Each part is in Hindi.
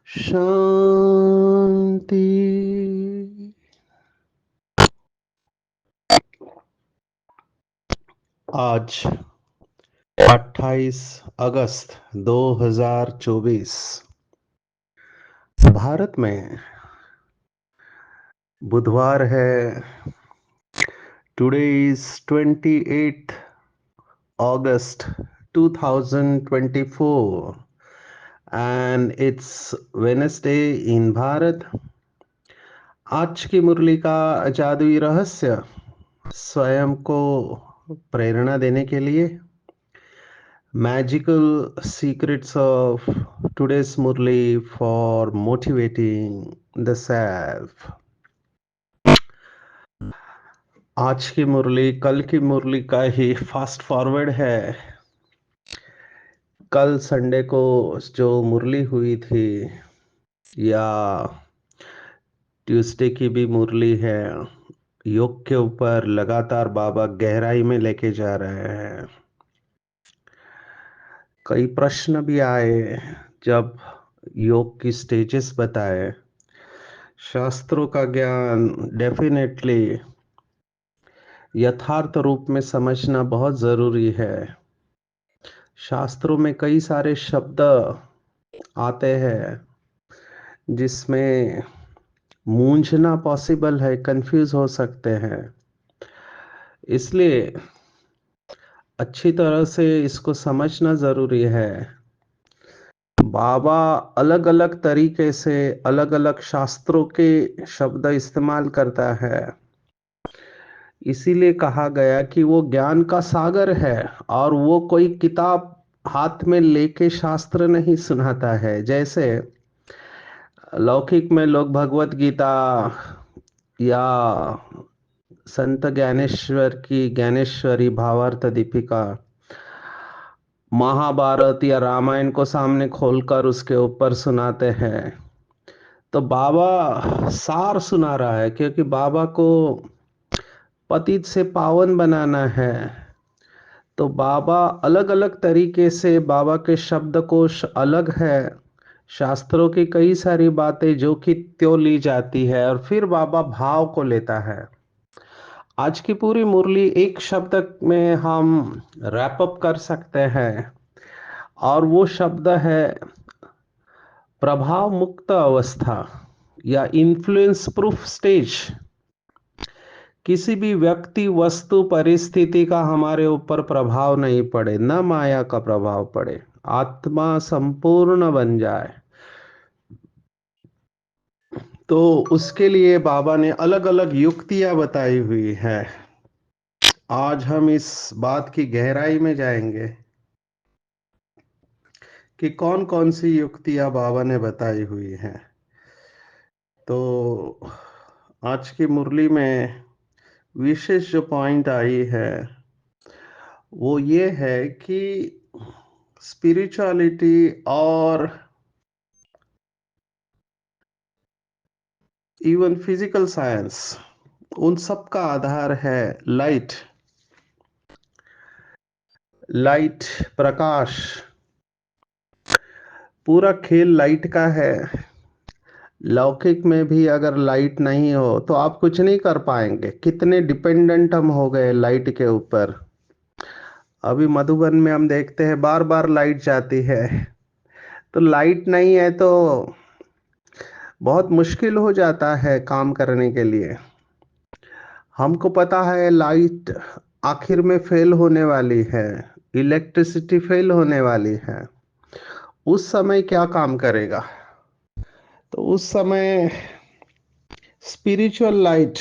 शांति। आज 28 अगस्त 2024 भारत में बुधवार है। Today is 28 August 2024 and it's Wednesday in Bharat. आज की मुरली का जादुई रहस्य स्वयं को प्रेरणा देने के लिए magical secrets of today's Murli for motivating the self. आज की मुरली कल की मुरली का ही फास्ट फॉरवर्ड है। कल संडे को जो मुरली हुई थी या ट्यूसडे की भी मुरली है, योग के ऊपर लगातार बाबा गहराई में लेके जा रहे हैं। कई प्रश्न भी आए जब योग की स्टेजेस बताए। शास्त्रों का ज्ञान डेफिनेटली यथार्थ रूप में समझना बहुत जरूरी है। शास्त्रों में कई सारे शब्द आते हैं जिसमें मूंझना पॉसिबल है, कंफ्यूज हो सकते हैं। इसलिए अच्छी तरह से इसको समझना जरूरी है। बाबा अलग अलग तरीके से अलग अलग शास्त्रों के शब्द इस्तेमाल करता है। इसीलिए कहा गया कि वो ज्ञान का सागर है और वो कोई किताब हाथ में लेके शास्त्र नहीं सुनाता है। जैसे लौकिक में लोग भगवत गीता या संत ज्ञानेश्वर की ज्ञानेश्वरी भावार्थ दीपिका, महाभारत या रामायण को सामने खोलकर उसके ऊपर सुनाते हैं। तो बाबा सार सुना रहा है, क्योंकि बाबा को पतित से पावन बनाना है। तो बाबा अलग अलग तरीके से, बाबा के शब्दकोश अलग है। शास्त्रों की कई सारी बातें जो कि त्यों ली जाती है और फिर बाबा भाव को लेता है। आज की पूरी मुरली एक शब्द में हम रैप अप कर सकते हैं और वो शब्द है प्रभाव मुक्त अवस्था या इन्फ्लुएंस प्रूफ स्टेज। किसी भी व्यक्ति, वस्तु, परिस्थिति का हमारे ऊपर प्रभाव नहीं पड़े, न माया का प्रभाव पड़े, आत्मा संपूर्ण बन जाए। तो उसके लिए बाबा ने अलग अलग युक्तियां बताई हुई है। आज हम इस बात की गहराई में जाएंगे कि कौन कौन सी युक्तियां बाबा ने बताई हुई हैं। तो आज की मुरली में विशेष जो पॉइंट आई है वो ये है कि स्पिरिचुअलिटी और इवन फिजिकल साइंस, उन सब का आधार है लाइट। लाइट, प्रकाश। पूरा खेल लाइट का है। लौकिक में भी अगर लाइट नहीं हो तो आप कुछ नहीं कर पाएंगे। कितने डिपेंडेंट हम हो गए लाइट के ऊपर। अभी मधुबन में हम देखते हैं बार बार लाइट जाती है। तो लाइट नहीं है तो बहुत मुश्किल हो जाता है काम करने के लिए। हमको पता है लाइट आखिर में फेल होने वाली है, इलेक्ट्रिसिटी फेल होने वाली है। उस समय क्या काम करेगा? तो उस समय स्पिरिचुअल लाइट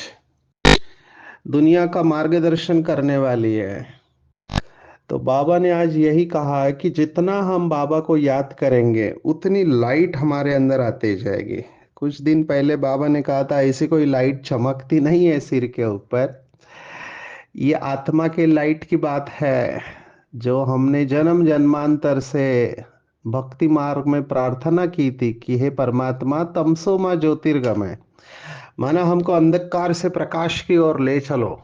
दुनिया का मार्गदर्शन करने वाली है। तो बाबा ने आज यही कहा है कि जितना हम बाबा को याद करेंगे उतनी लाइट हमारे अंदर आती जाएगी। कुछ दिन पहले बाबा ने कहा था ऐसी कोई लाइट चमकती नहीं है सिर के ऊपर। ये आत्मा के लाइट की बात है, जो हमने जन्म जन्मांतर से भक्ति मार्ग में प्रार्थना की थी कि हे परमात्मा तमसो मां ज्योतिर्गमय, माना हमको अंधकार से प्रकाश की ओर ले चलो।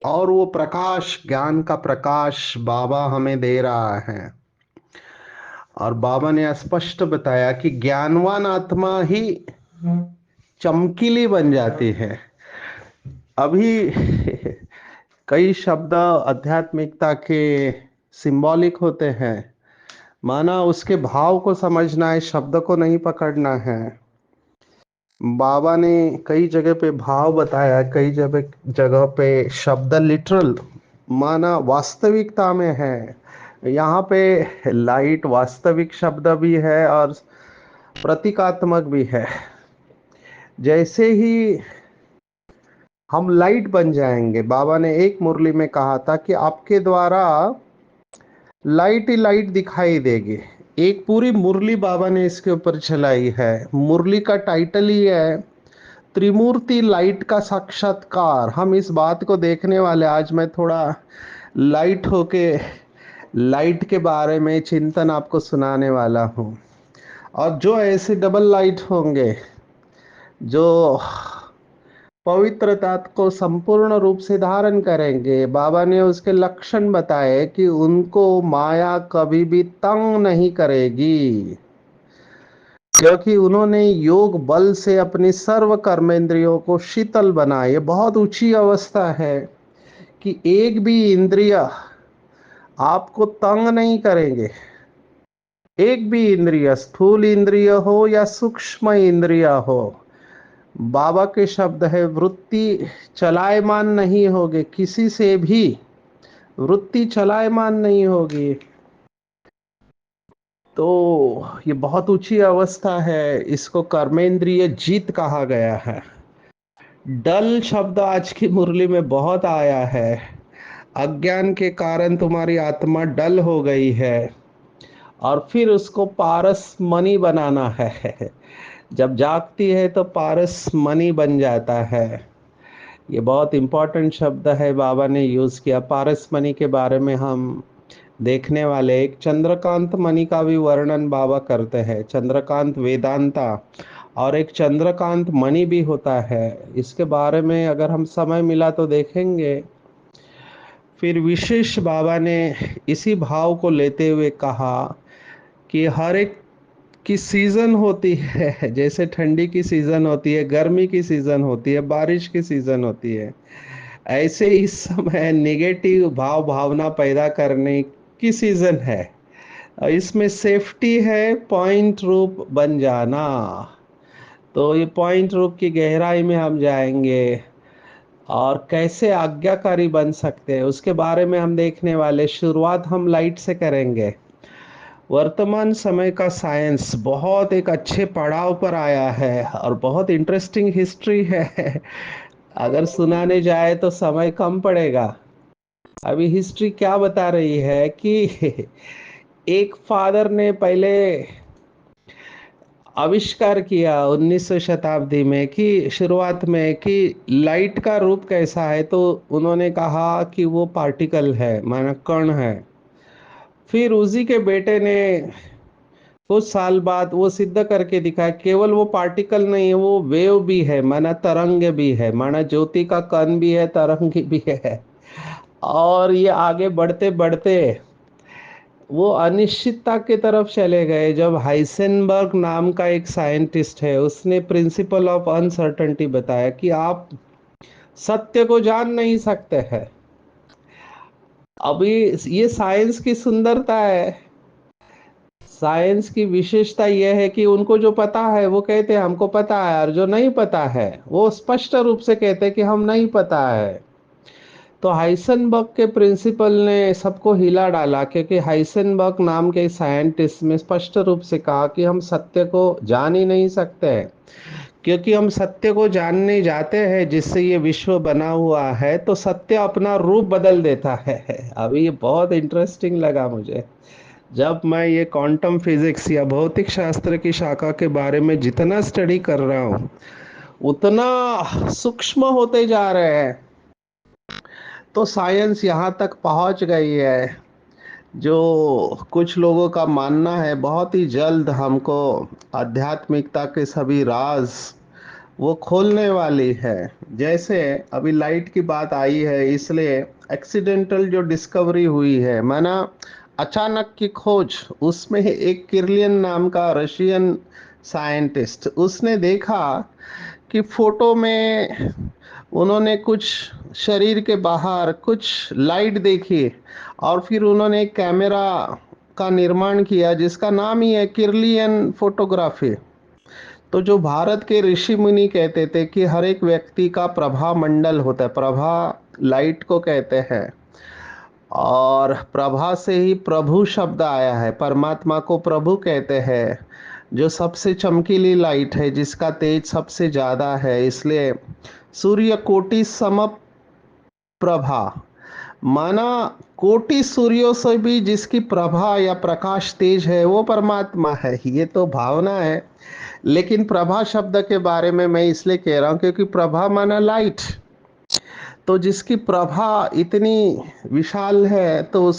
और वो प्रकाश, ज्ञान का प्रकाश बाबा हमें दे रहा है। और बाबा ने स्पष्ट बताया कि ज्ञानवान आत्मा ही चमकीली बन जाती है। अभी कई शब्द आध्यात्मिकता के सिंबॉलिक होते हैं, माना उसके भाव को समझना है, शब्द को नहीं पकड़ना है। बाबा ने कई जगह पे भाव बताया, कई जगह जगह पे शब्द लिटरल माना वास्तविकता में है। यहाँ पे लाइट वास्तविक शब्द भी है और प्रतीकात्मक भी है। जैसे ही हम लाइट बन जाएंगे, बाबा ने एक मुरली में कहा था कि आपके द्वारा लाइट ही लाइट दिखाई देगी। एक पूरी मुरली बाबा ने इसके ऊपर चलाई है। मुरली का टाइटल ही है त्रिमूर्ति लाइट का साक्षात्कार। हम इस बात को देखने वाले, आज मैं थोड़ा लाइट होके लाइट के बारे में चिंतन आपको सुनाने वाला हूँ। और जो ऐसे डबल लाइट होंगे, जो पवित्रता को संपूर्ण रूप से धारण करेंगे, बाबा ने उसके लक्षण बताए कि उनको माया कभी भी तंग नहीं करेगी, क्योंकि उन्होंने योग बल से अपनी सर्व कर्मेंद्रियों को शीतल बनाया। ये बहुत ऊंची अवस्था है कि एक भी इंद्रिय आपको तंग नहीं करेंगे। एक भी इंद्रिय, स्थूल इंद्रिय हो या सूक्ष्म इंद्रिय हो, बाबा के शब्द है वृत्ति चलायमान नहीं होगी, किसी से भी वृत्ति चलायमान नहीं होगी। तो ये बहुत ऊंची अवस्था है, इसको कर्मेंद्रिय जीत कहा गया है। डल शब्द आज की मुरली में बहुत आया है। अज्ञान के कारण तुम्हारी आत्मा डल हो गई है और फिर उसको पारस मणि बनाना है। जब जागती है तो पारस मणि बन जाता है। ये बहुत इंपॉर्टेंट शब्द है, बाबा ने यूज किया। पारस मणि के बारे में हम देखने वाले एक चंद्रकांत मणि का भी वर्णन बाबा करते हैं। चंद्रकांत वेदांता और एक चंद्रकांत मणि भी होता है। इसके बारे में अगर हम समय मिला तो देखेंगे। फिर विशेष बाबा ने इसी भाव को लेते हुए कहा कि हर एक की सीजन होती है। जैसे ठंडी की सीजन होती है, गर्मी की सीजन होती है, बारिश की सीजन होती है, ऐसे इस समय नेगेटिव भाव भावना पैदा करने की सीजन है। इसमें सेफ्टी है पॉइंट रूप बन जाना। तो ये पॉइंट रूप की गहराई में हम जाएंगे और कैसे आज्ञाकारी बन सकते हैं उसके बारे में हम देखने वाले। शुरुआत हम लाइट से करेंगे। वर्तमान समय का साइंस बहुत एक अच्छे पड़ाव पर आया है और बहुत इंटरेस्टिंग हिस्ट्री है। अगर सुनाने जाए तो समय कम पड़ेगा। अभी हिस्ट्री क्या बता रही है कि एक फादर ने पहले आविष्कार किया 19वीं शताब्दी में कि शुरुआत में कि लाइट का रूप कैसा है, तो उन्होंने कहा कि वो पार्टिकल है, माना कण है। फिर उसी के बेटे ने कुछ साल बाद वो सिद्ध करके दिखाया केवल वो पार्टिकल नहीं है, वो वेव भी है, माना तरंग भी है, माना ज्योति का कण भी है, तरंग भी है। और ये आगे बढ़ते बढ़ते वो अनिश्चितता की तरफ चले गए। जब हाइसेनबर्ग नाम का एक साइंटिस्ट है, उसने प्रिंसिपल ऑफ अनसर्टेनिटी बताया कि आप सत्य को जान नहीं सकते हैं। अभी ये साइंस की सुंदरता है। साइंस की विशेषता यह है कि उनको जो पता है वो कहते हैं हमको पता है, और जो नहीं पता है वो स्पष्ट रूप से कहते हैं कि हम नहीं पता है। तो हाइसेनबर्ग के प्रिंसिपल ने सबको हिला डाला, क्योंकि हाइसेनबर्ग नाम के साइंटिस्ट ने स्पष्ट रूप से कहा कि हम सत्य को जान ही नहीं सकते हैं। क्योंकि हम सत्य को जानने जाते हैं जिससे ये विश्व बना हुआ है, तो सत्य अपना रूप बदल देता है। अभी ये बहुत इंटरेस्टिंग लगा मुझे। जब मैं ये क्वांटम फिजिक्स या भौतिक शास्त्र की शाखा के बारे में जितना स्टडी कर रहा हूँ, उतना सूक्ष्म होते जा रहे हैं। तो साइंस यहाँ तक पहुँच गई है, जो कुछ लोगों का मानना है बहुत ही जल्द हमको आध्यात्मिकता के सभी राज वो खोलने वाली है। जैसे अभी लाइट की बात आई है, इसलिए एक्सीडेंटल जो डिस्कवरी हुई है, माना अचानक की खोज, उसमें एक किर्लियन नाम का रशियन साइंटिस्ट, उसने देखा कि फोटो में उन्होंने कुछ शरीर के बाहर कुछ लाइट देखी, और फिर उन्होंने एक कैमरा का निर्माण किया जिसका नाम ही है किर्लियन फोटोग्राफी। तो जो भारत के ऋषि मुनि कहते थे कि हर एक व्यक्ति का प्रभा मंडल होता है, प्रभा लाइट को कहते हैं, और प्रभा से ही प्रभु शब्द आया है, परमात्मा को प्रभु कहते हैं, जो सबसे चमकीली लाइट है, जिसका तेज सबसे ज़्यादा है। इसलिए सूर्य कोटि सम प्रभा, माना कोटि सूर्यों से भी जिसकी प्रभा या प्रकाश तेज है वो परमात्मा है। ये तो भावना है, लेकिन प्रभा शब्द के बारे में मैं इसलिए कह रहा हूँ क्योंकि प्रभा माना लाइट। तो जिसकी प्रभा इतनी विशाल है, तो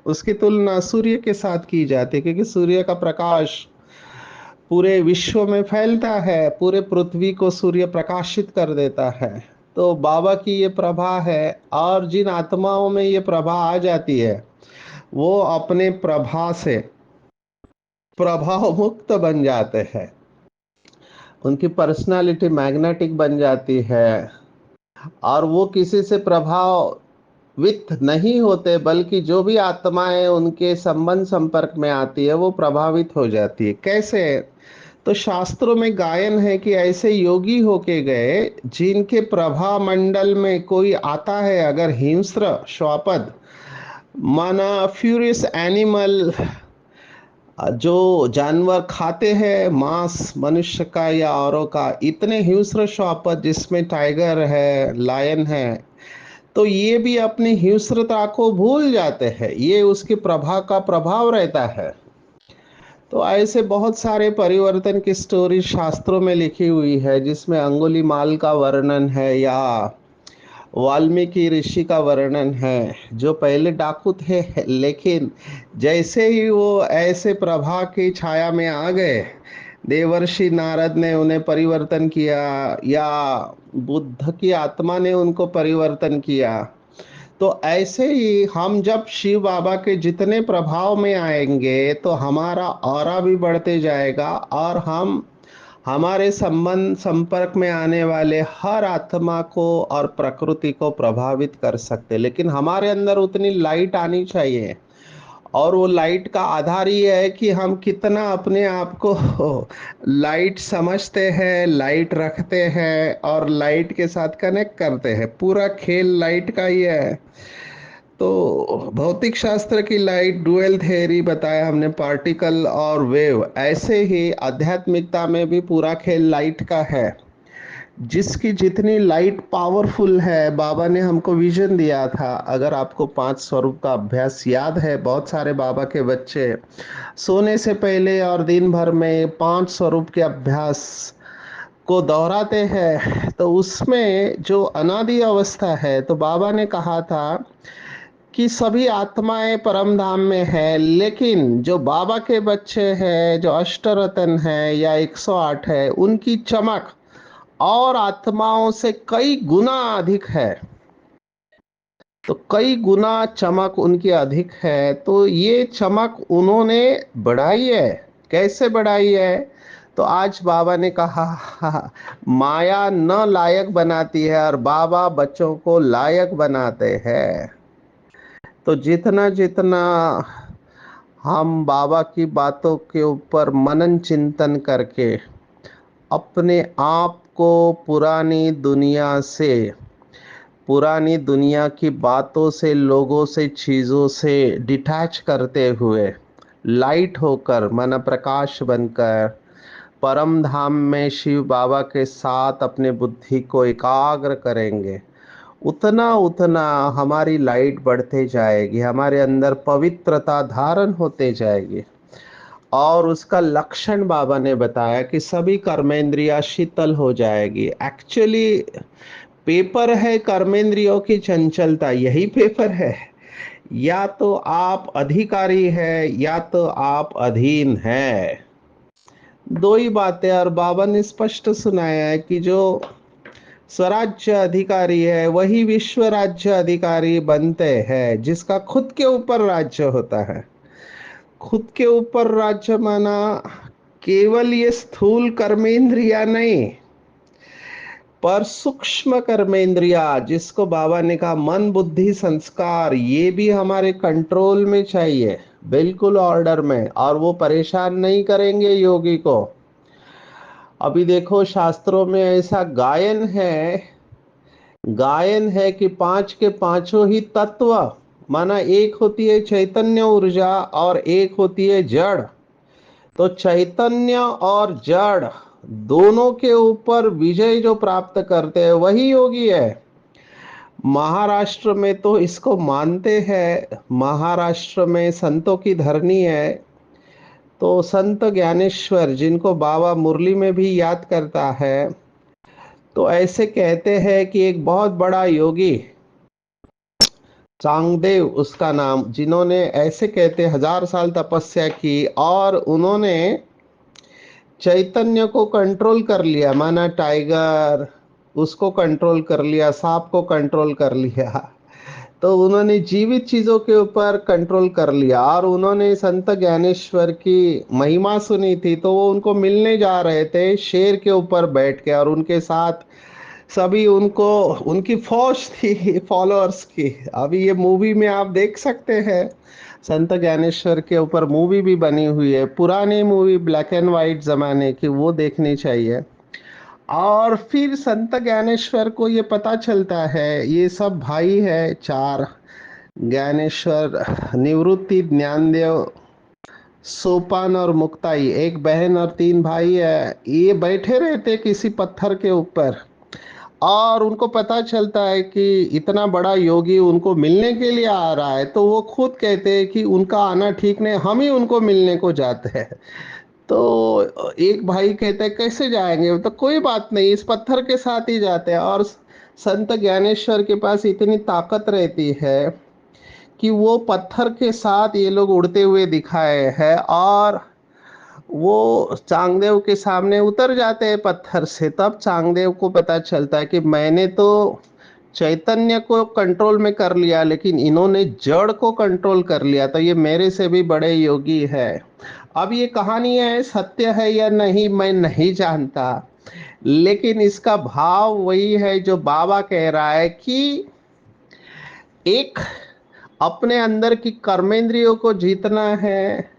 उसकी तुलना सूर्य के साथ की जाती है, क्योंकि सूर्य का प्रकाश पूरे विश्व में फैलता है, पूरे पृथ्वी को सूर्य प्रकाशित कर देता है। तो बाबा की ये प्रभा है, और जिन आत्माओं में ये प्रभा आ जाती है, वो अपने प्रभा से प्रभाव मुक्त बन जाते हैं। उनकी पर्सनालिटी मैग्नेटिक बन जाती है, और वो किसी से प्रभावित नहीं होते, बल्कि जो भी आत्माएं उनके संबंध संपर्क में आती है वो प्रभावित हो जाती है। कैसे? तो शास्त्रों में गायन है कि ऐसे योगी होके गए जिनके प्रभा मंडल में कोई आता है, अगर हिंस्र श्वापद, माना फ्यूरियस एनिमल, जो जानवर खाते हैं मांस मनुष्य का या औरों का, इतने हिंस्र श्वापद जिसमें टाइगर है, लायन है, तो ये भी अपनी हिंस्रता को भूल जाते हैं, ये उसकी प्रभा का प्रभाव रहता है। तो ऐसे बहुत सारे परिवर्तन की स्टोरी शास्त्रों में लिखी हुई है, जिसमें अंगुलीमाल का वर्णन है, या वाल्मीकि ऋषि का वर्णन है, जो पहले डाकू थे, लेकिन जैसे ही वो ऐसे प्रभा की छाया में आ गए, देवर्षि नारद ने उन्हें परिवर्तन किया, या बुद्ध की आत्मा ने उनको परिवर्तन किया। तो ऐसे ही हम जब शिव बाबा के जितने प्रभाव में आएंगे, तो हमारा ऑरा भी बढ़ते जाएगा, और हम हमारे संबंध संपर्क में आने वाले हर आत्मा को और प्रकृति को प्रभावित कर सकते। लेकिन हमारे अंदर उतनी लाइट आनी चाहिए, और वो लाइट का आधार ये है कि हम कितना अपने आप को लाइट समझते हैं, लाइट रखते हैं, और लाइट के साथ कनेक्ट करते हैं। पूरा खेल लाइट का ही है। तो भौतिक शास्त्र की लाइट डुअल थ्योरी बताया हमने, पार्टिकल और वेव। ऐसे ही आध्यात्मिकता में भी पूरा खेल लाइट का है। जिसकी जितनी लाइट पावरफुल है, बाबा ने हमको विजन दिया था। अगर आपको 5 स्वरूप का अभ्यास याद है, बहुत सारे बाबा के बच्चे सोने से पहले और दिन भर में 5 स्वरूप के अभ्यास को दोहराते हैं। तो उसमें जो अनादि अवस्था है, तो बाबा ने कहा था कि सभी आत्माएं परम धाम में है, लेकिन जो बाबा के बच्चे हैं, जो अष्टरतन है या 108 है, उनकी चमक और आत्माओं से कई गुना अधिक है। तो कई गुना चमक उनकी अधिक है। तो ये चमक उन्होंने बढ़ाई है। कैसे बढ़ाई है? तो आज बाबा ने कहा, माया न लायक बनाती है, और बाबा बच्चों को लायक बनाते हैं। तो जितना जितना हम बाबा की बातों के ऊपर मनन चिंतन करके अपने आप को पुरानी दुनिया की बातों से, लोगों से, चीज़ों से डिटैच करते हुए, लाइट होकर, मन प्रकाश बनकर, परम धाम में शिव बाबा के साथ अपने बुद्धि को एकाग्र करेंगे, उतना उतना हमारी लाइट बढ़ते जाएगी, हमारे अंदर पवित्रता धारण होते जाएगी। और उसका लक्षण बाबा ने बताया कि सभी कर्मेंद्रियां शीतल हो जाएगी। एक्चुअली पेपर है कर्मेंद्रियों की चंचलता, यही पेपर है। या तो आप अधिकारी है या तो आप अधीन है, दो ही बातें। और बाबा ने स्पष्ट सुनाया है कि जो स्वराज्य अधिकारी है वही विश्व राज्य अधिकारी बनते हैं, जिसका खुद के ऊपर राज्य होता है। खुद के ऊपर राज्य माना केवल ये स्थूल कर्मेंद्रिया नहीं, पर सूक्ष्म कर्मेंद्रिया, जिसको बाबा ने कहा मन बुद्धि संस्कार, ये भी हमारे कंट्रोल में चाहिए, बिल्कुल ऑर्डर में, और वो परेशान नहीं करेंगे योगी को। अभी देखो शास्त्रों में ऐसा गायन है कि पांच के पांचों ही तत्व, माना एक होती है चैतन्य ऊर्जा और एक होती है जड़। तो चैतन्य और जड़ दोनों के ऊपर विजय जो प्राप्त करते हैं वही योगी है। महाराष्ट्र में तो इसको मानते हैं, महाराष्ट्र में संतों की धरनी है। तो संत ज्ञानेश्वर, जिनको बाबा मुरली में भी याद करता है, तो ऐसे कहते हैं कि एक बहुत बड़ा योगी, चांगदेव उसका नाम, जिन्होंने ऐसे कहते 1000 साल तपस्या की और उन्होंने चैतन्य को कंट्रोल कर लिया, माना टाइगर उसको कंट्रोल कर लिया, सांप को कंट्रोल कर लिया। तो उन्होंने जीवित चीजों के ऊपर कंट्रोल कर लिया। और उन्होंने संत ज्ञानेश्वर की महिमा सुनी थी, तो वो उनको मिलने जा रहे थे शेर के ऊपर बैठ के, और उनके साथ सभी उनको, उनकी फौज थी फॉलोअर्स की। अभी ये मूवी में आप देख सकते हैं, संत ज्ञानेश्वर के ऊपर मूवी भी बनी हुई है, पुरानी मूवी ब्लैक एंड वाइट जमाने की, वो देखनी चाहिए। और फिर संत ज्ञानेश्वर को ये पता चलता है, ये सब भाई है चार, ज्ञानेश्वर, निवृत्ति, ज्ञानदेव, सोपान और मुक्ताई, एक बहन और तीन भाई है। ये बैठे रहते किसी पत्थर के ऊपर, और उनको पता चलता है कि इतना बड़ा योगी उनको मिलने के लिए आ रहा है। तो वो खुद कहते हैं कि उनका आना ठीक नहीं, हम ही उनको मिलने को जाते हैं। तो एक भाई कहता है कैसे जाएंगे, तो कोई बात नहीं, इस पत्थर के साथ ही जाते हैं। और संत ज्ञानेश्वर के पास इतनी ताकत रहती है कि वो पत्थर के साथ ये लोग उड़ते हुए दिखाए हैं, और वो चांगदेव के सामने उतर जाते हैं पत्थर से। तब चांगदेव को पता चलता है कि मैंने तो चैतन्य को कंट्रोल में कर लिया, लेकिन इन्होंने जड़ को कंट्रोल कर लिया, तो ये मेरे से भी बड़े योगी है। अब ये कहानी है, सत्य है या नहीं मैं नहीं जानता, लेकिन इसका भाव वही है जो बाबा कह रहा है कि एक अपने अंदर की कर्मेंद्रियों को जीतना है,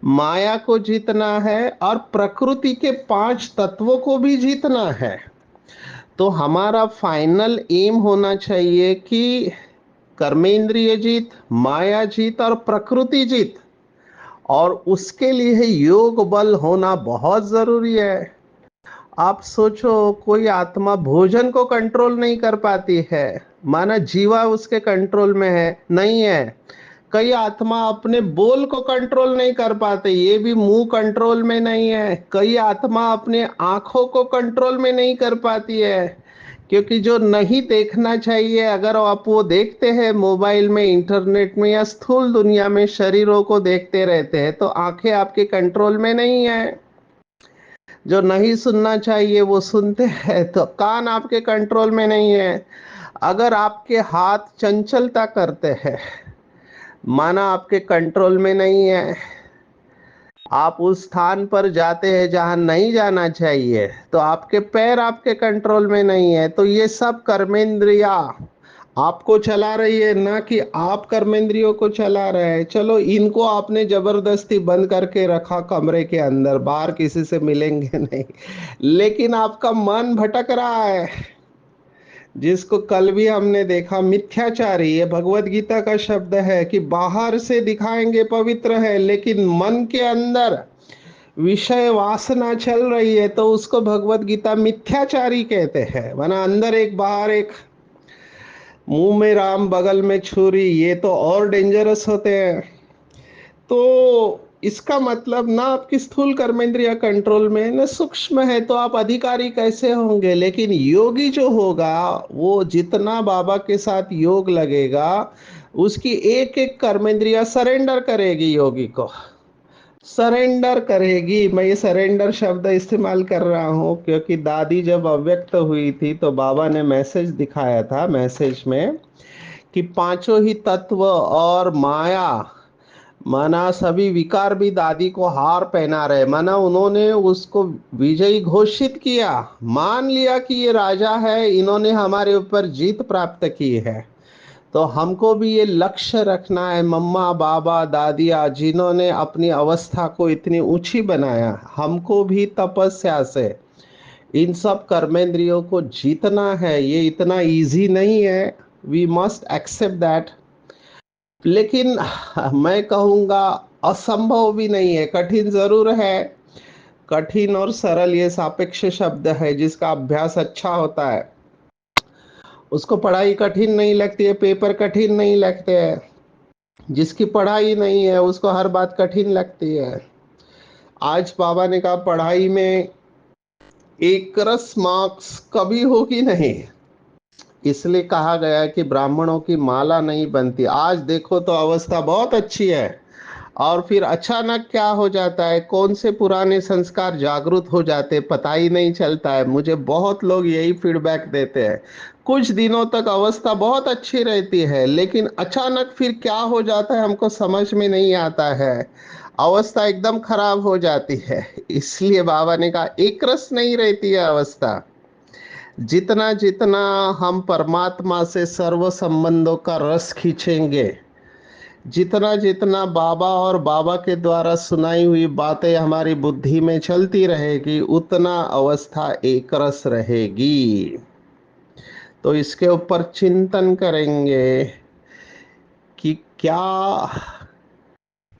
माया को जीतना है, और प्रकृति के पांच तत्वों को भी जीतना है। तो हमारा फाइनल एम होना चाहिए कि कर्मेंद्रिय जीत, माया जीत और प्रकृति जीत। और उसके लिए योग बल होना बहुत जरूरी है। आप सोचो, कोई आत्मा भोजन को कंट्रोल नहीं कर पाती है, माना जीवा उसके कंट्रोल में है नहीं है। कई आत्मा अपने बोल को कंट्रोल नहीं कर पाते, ये भी मुंह कंट्रोल में नहीं है। कई आत्मा अपने आंखों को कंट्रोल में नहीं कर पाती है, क्योंकि जो नहीं देखना चाहिए अगर आप वो देखते हैं मोबाइल में, इंटरनेट में, या स्थूल दुनिया में शरीरों को देखते रहते हैं, तो आंखें आपके कंट्रोल में नहीं है। जो नहीं सुनना चाहिए वो सुनते हैं, तो कान आपके कंट्रोल में नहीं है। अगर आपके हाथ चंचलता करते हैं, माना आपके कंट्रोल में नहीं है, आप उस स्थान पर जाते हैं जहां नहीं जाना चाहिए, तो आपके पैर आपके कंट्रोल में नहीं है। तो ये सब कर्मेंद्रिया आपको चला रही है, ना कि आप कर्मेंद्रियों को चला रहे हैं। चलो इनको आपने जबरदस्ती बंद करके रखा कमरे के अंदर, बाहर किसी से मिलेंगे नहीं, लेकिन आपका मन भटक रहा है। जिसको कल भी हमने देखा, मिथ्याचारी, ये भगवत गीता का शब्द है कि बाहर से दिखाएंगे पवित्र है, लेकिन मन के अंदर विषय वासना चल रही है, तो उसको भगवत गीता मिथ्याचारी कहते हैं। वरना अंदर एक बाहर एक। मुंह में राम बगल में छुरी, ये तो और डेंजरस होते हैं। तो इसका मतलब ना आपकी स्थूल कर्मेंद्रिय कंट्रोल में न सूक्ष्म है, तो आप अधिकारी कैसे होंगे। लेकिन योगी जो होगा, वो जितना बाबा के साथ योग लगेगा, उसकी एक एक कर्मेंद्रिय सरेंडर करेगी, योगी को सरेंडर करेगी। मैं ये सरेंडर शब्द इस्तेमाल कर रहा हूँ क्योंकि दादी जब अव्यक्त हुई थी तो बाबा ने मैसेज दिखाया था, मैसेज में कि पांचों ही तत्व और माया, माना सभी विकार भी दादी को हार पहना रहे। माना उन्होंने उसको विजयी घोषित किया, मान लिया कि ये राजा है, इन्होंने हमारे ऊपर जीत प्राप्त की है। तो हमको भी ये लक्ष्य रखना है, मम्मा बाबा दादिया जिन्होंने अपनी अवस्था को इतनी ऊंची बनाया, हमको भी तपस्या से इन सब कर्मेंद्रियों को जीतना है। ये इतना इजी नहीं है, वी मस्ट एक्सेप्ट दैट। लेकिन मैं कहूँगा असंभव भी नहीं है, कठिन ज़रूर है। कठिन और सरल ये सापेक्ष शब्द है। जिसका अभ्यास अच्छा होता है उसको पढ़ाई कठिन नहीं लगती है, पेपर कठिन नहीं लगते हैं। जिसकी पढ़ाई नहीं है उसको हर बात कठिन लगती है। आज बाबा ने कहा पढ़ाई में एक रस मार्क्स कभी होगी नहीं, इसलिए कहा गया है कि ब्राह्मणों की माला नहीं बनती। आज देखो तो अवस्था बहुत अच्छी है, और फिर अचानक क्या हो जाता है, कौन से पुराने संस्कार जागृत हो जाते पता ही नहीं चलता है। मुझे बहुत लोग यही फीडबैक देते हैं, कुछ दिनों तक अवस्था बहुत अच्छी रहती है लेकिन अचानक फिर क्या हो जाता है हमको समझ में नहीं आता है, अवस्था एकदम खराब हो जाती है। इसलिए बाबा ने कहा एक रस नहीं रहती है अवस्था। जितना जितना हम परमात्मा से सर्व संबंधों का रस खींचेंगे, जितना जितना बाबा और बाबा के द्वारा सुनाई हुई बातें हमारी बुद्धि में चलती रहेगी, उतना अवस्था एक रस रहेगी। तो इसके ऊपर चिंतन करेंगे कि क्या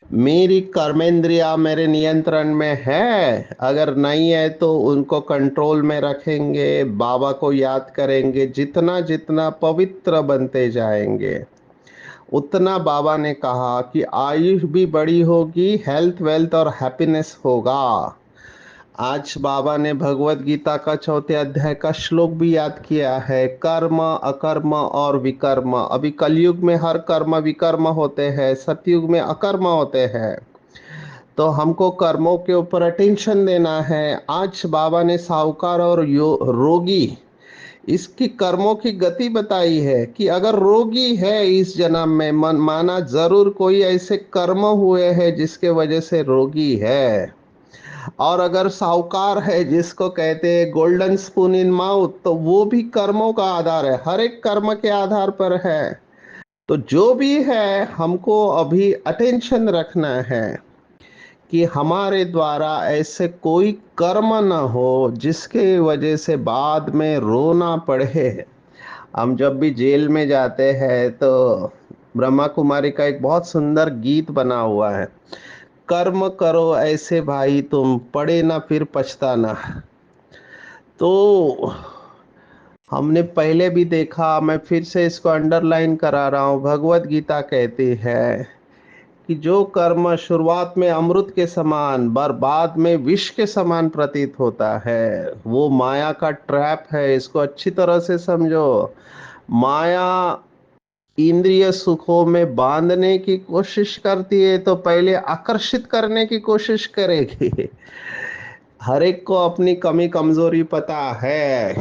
मेरी कर्मेंद्रिया मेरे नियंत्रण में है। अगर नहीं है तो उनको कंट्रोल में रखेंगे, बाबा को याद करेंगे। जितना जितना पवित्र बनते जाएंगे, उतना बाबा ने कहा कि आयु भी बड़ी होगी, हेल्थ वेल्थ और हैप्पीनेस होगा। आज बाबा ने भगवत गीता का चौथे अध्याय का श्लोक भी याद किया है, कर्म अकर्म और विकर्म। अभी कलयुग में हर कर्म विकर्म होते हैं, सतयुग में अकर्म होते हैं। तो हमको कर्मों के ऊपर अटेंशन देना है। आज बाबा ने साहूकार और रोगी, इसकी कर्मों की गति बताई है कि अगर रोगी है इस जन्म में, मन माना जरूर कोई ऐसे कर्म हुए हैं जिसके वजह से रोगी है। और अगर साहूकार है, जिसको कहते हैं गोल्डन स्पून इन माउथ, तो वो भी कर्मों का आधार है, हर एक कर्म के आधार पर है। तो जो भी है हमको अभी अटेंशन रखना है कि हमारे द्वारा ऐसे कोई कर्म न हो जिसके वजह से बाद में रोना पड़े। हम जब भी जेल में जाते हैं तो ब्रह्मा कुमारी का एक बहुत सुंदर गीत बना हुआ है, कर्म करो ऐसे भाई तुम, पड़े ना फिर पछताना। तो हमने पहले भी देखा, मैं फिर से इसको अंडरलाइन करा रहा हूँ, भगवत गीता कहती है कि जो कर्म शुरुआत में अमृत के समान, बर्बाद में विष के समान प्रतीत होता है, वो माया का ट्रैप है। इसको अच्छी तरह से समझो। माया इंद्रिय सुखों में बांधने की कोशिश करती है तो पहले आकर्षित करने की कोशिश करेगी। हर एक को अपनी कमी कमजोरी पता है,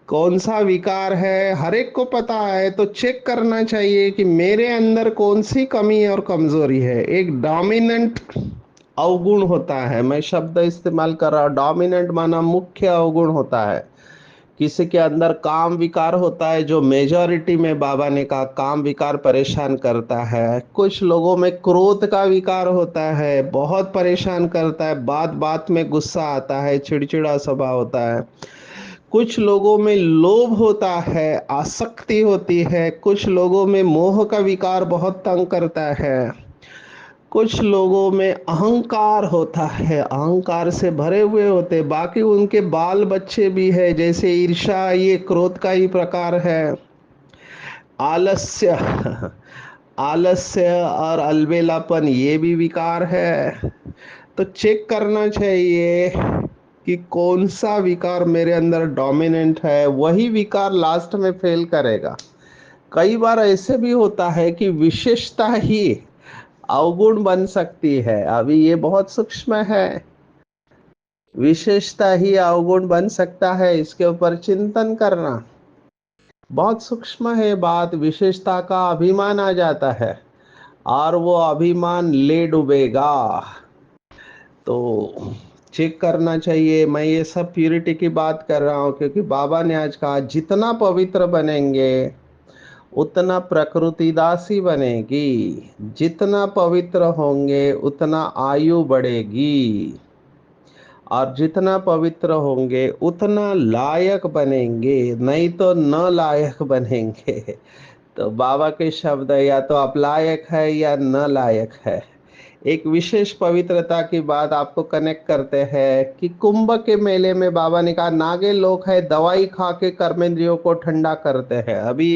कौन सा विकार है हर एक को पता है। तो चेक करना चाहिए कि मेरे अंदर कौन सी कमी और कमजोरी है। एक डोमिनेंट अवगुण होता है, मैं शब्द इस्तेमाल कर रहा हूँ, डोमिनेंट माना मुख्य अवगुण होता है। किसी के अंदर काम विकार होता है, जो मेजॉरिटी में बाबा ने कहा काम विकार परेशान करता है। कुछ लोगों में क्रोध का विकार होता है, बहुत परेशान करता है, बात बात में गुस्सा आता है, चिड़चिड़ा स्वभाव होता है। कुछ लोगों में लोभ होता है, आसक्ति होती है। कुछ लोगों में मोह का विकार बहुत तंग करता है। कुछ लोगों में अहंकार होता है, अहंकार से भरे हुए होते। बाकी उनके बाल बच्चे भी है, जैसे ईर्ष्या, ये क्रोध का ही प्रकार है। आलस्य आलस्य और अलबेलापन ये भी विकार है। तो चेक करना चाहिए कि कौन सा विकार मेरे अंदर डोमिनेंट है, वही विकार लास्ट में फेल करेगा। कई बार ऐसे भी होता है कि विशेषता ही अवगुण बन सकती है। अभी ये बहुत सूक्ष्म है। विशेषता ही अवगुण बन सकता है, इसके ऊपर चिंतन करना बहुत सूक्ष्म है बात। विशेषता का अभिमान आ जाता है और वो अभिमान ले डूबेगा। तो चेक करना चाहिए। मैं ये सब प्यूरिटी की बात कर रहा हूँ क्योंकि बाबा ने आज कहा जितना पवित्र बनेंगे उतना प्रकृति दासी बनेगी, जितना पवित्र होंगे उतना आयु बढ़ेगी, और जितना पवित्र होंगे उतना लायक बनेंगे, नहीं तो न लायक बनेंगे। तो बाबा के शब्द या तो अलायक है या न लायक है। एक विशेष पवित्रता की बात आपको कनेक्ट करते हैं कि कुंभ के मेले में बाबा ने कहा नागे लोग है दवाई खा के कर्मेंद्रियों को ठंडा करते हैं। अभी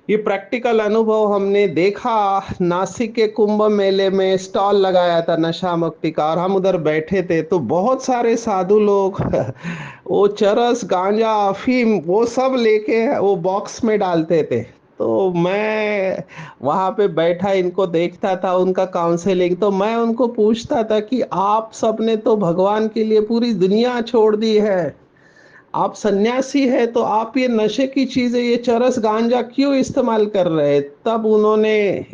ये प्रैक्टिकल अनुभव हमने देखा। नासिक के कुंभ मेले में स्टॉल लगाया था नशा मुक्ति का, और हम उधर बैठे थे तो बहुत सारे साधु लोग वो चरस गांजा अफीम वो सब लेके वो बॉक्स में डालते थे। तो मैं वहां पे बैठा इनको देखता था, उनका काउंसलिंग, तो मैं उनको पूछता था कि आप सबने तो भगवान के लिए पूरी दुनिया छोड़ दी है, आप सन्यासी है, तो आप ये नशे की चीजें ये चरस गांजा क्यों इस्तेमाल कर रहे हैं? तब उन्होंने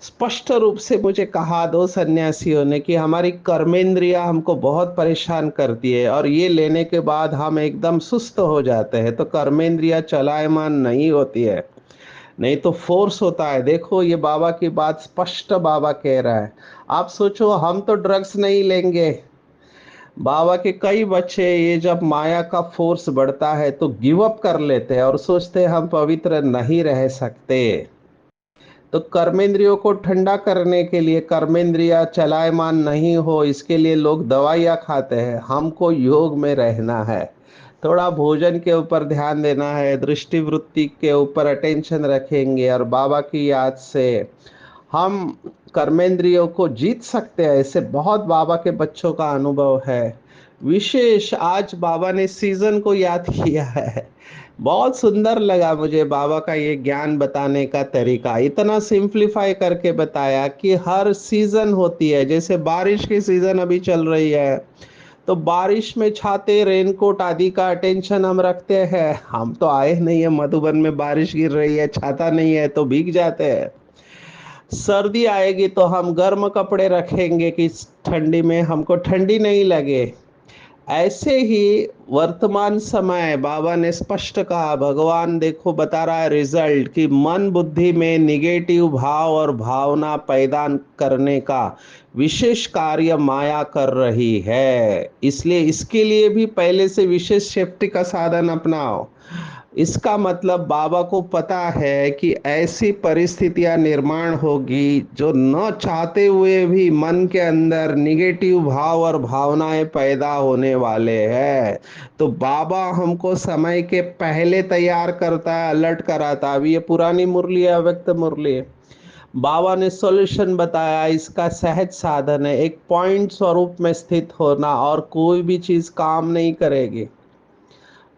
स्पष्ट रूप से मुझे कहा, दो सन्यासियों ने, कि हमारी कर्मेंद्रिया हमको बहुत परेशान करती है और ये लेने के बाद हम एकदम सुस्त हो जाते हैं। तो कर्मेंद्रिया चलायमान नहीं होती है, नहीं तो फोर्स होता है। देखो ये बाबा की बात स्पष्ट बाबा कह रहा है। आप सोचो हम तो ड्रग्स नहीं लेंगे, बाबा के कई बच्चे ये जब माया का फोर्स बढ़ता है तो गिव अप कर लेते हैं और सोचते हैं हम पवित्र नहीं रह सकते। तो कर्मेंद्रियों को ठंडा करने के लिए, कर्मेंद्रिया चलायमान नहीं हो इसके लिए लोग दवाइयाँ खाते हैं। हमको योग में रहना है, थोड़ा भोजन के ऊपर ध्यान देना है, दृष्टि वृत्ति के ऊपर अटेंशन रखेंगे और बाबा की याद से हम कर्मेंद्रियों को जीत सकते हैं। ऐसे बहुत बाबा के बच्चों का अनुभव है। विशेष आज बाबा ने सीजन को याद किया है। बहुत सुंदर लगा मुझे बाबा का ये ज्ञान बताने का तरीका, इतना सिंप्लीफाई करके बताया कि हर सीजन होती है। जैसे बारिश की सीजन अभी चल रही है तो बारिश में छाते रेनकोट आदि का अटेंशन हम रखते हैं। हम तो आए नहीं है मधुबन में, बारिश गिर रही है छाता नहीं है तो भीग जाते हैं। सर्दी आएगी तो हम गर्म कपड़े रखेंगे कि ठंडी में हमको ठंडी नहीं लगे। ऐसे ही वर्तमान समय बाबा ने स्पष्ट कहा, भगवान देखो बता रहा है रिजल्ट, कि मन बुद्धि में निगेटिव भाव और भावना पैदा करने का विशेष कार्य माया कर रही है। इसलिए इसके लिए भी पहले से विशेष सेफ्टी का साधन अपनाओ। इसका मतलब बाबा को पता है कि ऐसी परिस्थितियां निर्माण होगी जो न चाहते हुए भी मन के अंदर निगेटिव भाव और भावनाएं पैदा होने वाले हैं। तो बाबा हमको समय के पहले तैयार करता है, अलर्ट कराता है। अभी ये पुरानी मुरली है, अव्यक्त मुरली है। बाबा ने सॉल्यूशन बताया, इसका सहज साधन है, एक पॉइंट स्वरूप में स्थित होना और कोई भी चीज काम नहीं करेगी।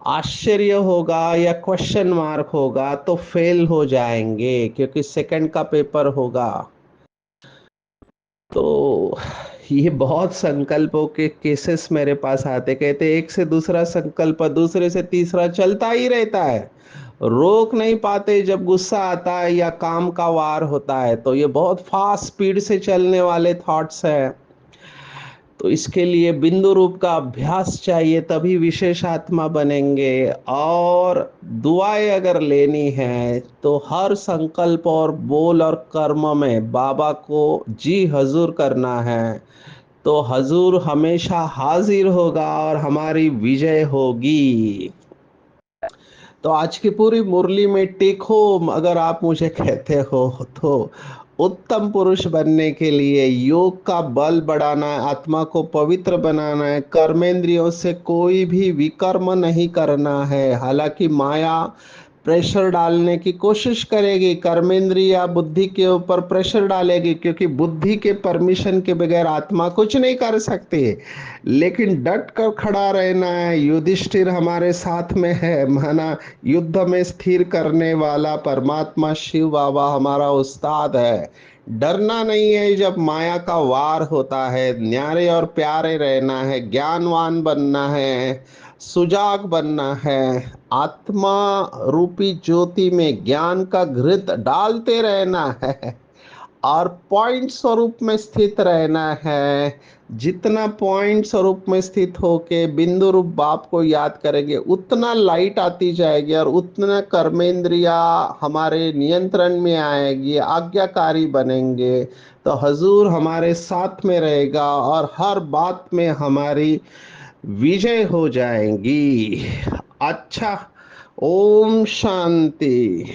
आश्चर्य होगा या क्वेश्चन मार्क होगा तो फेल हो जाएंगे क्योंकि सेकंड का पेपर होगा। तो ये बहुत संकल्पों के केसेस मेरे पास आते, कहते एक से दूसरा संकल्प, दूसरे से तीसरा चलता ही रहता है, रोक नहीं पाते। जब गुस्सा आता है या काम का वार होता है तो ये बहुत फास्ट स्पीड से चलने वाले थॉट्स हैं। तो इसके लिए बिंदु रूप का अभ्यास चाहिए, तभी विशेष आत्मा बनेंगे। और दुआएं अगर लेनी है तो हर संकल्प और बोल और कर्म में बाबा को जी हजूर करना है, तो हजूर हमेशा हाजिर होगा और हमारी विजय होगी। तो आज की पूरी मुरली में टेक होम अगर आप मुझे कहते हो तो उत्तम पुरुष बनने के लिए योग का बल बढ़ाना है, आत्मा को पवित्र बनाना है, कर्मेंद्रियों से कोई भी विकर्म नहीं करना है। हालांकि माया प्रेशर डालने की कोशिश करेगी, कर्मेंद्रिय बुद्धि के ऊपर प्रेशर डालेगी, क्योंकि बुद्धि के परमिशन के बगैर आत्मा कुछ नहीं कर सकती। लेकिन डट कर खड़ा रहना है। युधिष्ठिर हमारे साथ में है, माना युद्ध में स्थिर करने वाला परमात्मा शिव बाबा हमारा उस्ताद है। डरना नहीं है जब माया का वार होता है। न्यारे और प्यारे रहना है, ज्ञानवान बनना है, सुजाग बनना है। आत्मा रूपी ज्योति में ज्ञान का घृत डालते रहना है और पॉइंट स्वरूप में स्थित रहना है। जितना पॉइंट स्वरूप में स्थित होके बिंदु रूप बाप को याद करेंगे, उतना लाइट आती जाएगी और उतना कर्मेंद्रिया हमारे नियंत्रण में आएगी, आज्ञाकारी बनेंगे। तो हजूर हमारे साथ में रहेगा और हर बात में हमारी विजय हो जाएंगी। अच्छा, ओम शांति।